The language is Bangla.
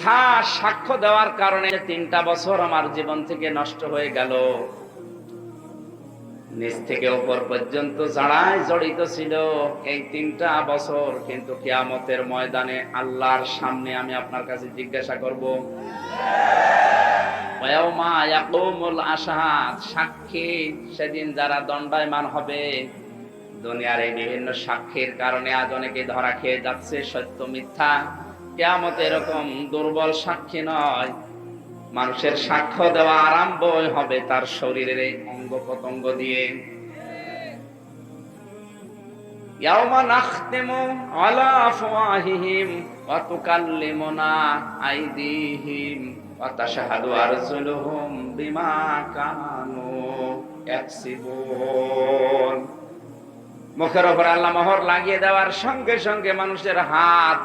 মিথ্যা সাক্ষ্য দেওয়ার কারণে 3টা বছর আমার জীবন থেকে নষ্ট হয়ে গেল। নিচ থেকে উপর পর্যন্ত যারাই জড়িত ছিল এই 3টা বছর, কিন্তু কিয়ামতের ময়দানে আল্লাহর সামনে আমি আপনার কাছে জিজ্ঞাসা করব, ওয়ায়াউমা ইয়াকুমুল আশহাদ, সাক্ষী সেদিন যারা দণ্ডায়মান হবে। দুনিয়ার এই বিভিন্ন সাক্ষীর কারণে আজ অনেকে ধরা খেয়ে যাচ্ছে, সত্য মিথ্যা। কিয়ামতে এরকম দুর্বল সাক্ষী নয়, মানুষের সাক্ষ্য দেওয়া আরম্ভ হবে তার শরীরের এই অঙ্গ প্রত্যঙ্গ দিয়ে। ইয়াউমা নাখতিমু আলা আফওয়াহিহিম ওয়া তুকাল্লিমুনা আইদিহিম ওয়া তাশহাদু আরজুলুহুম বিমা কানু ইয়াকসিবুন। মুখের উপর আল্লাহ মোহর লাগিয়ে দেওয়ার সঙ্গে সঙ্গে মানুষের হাত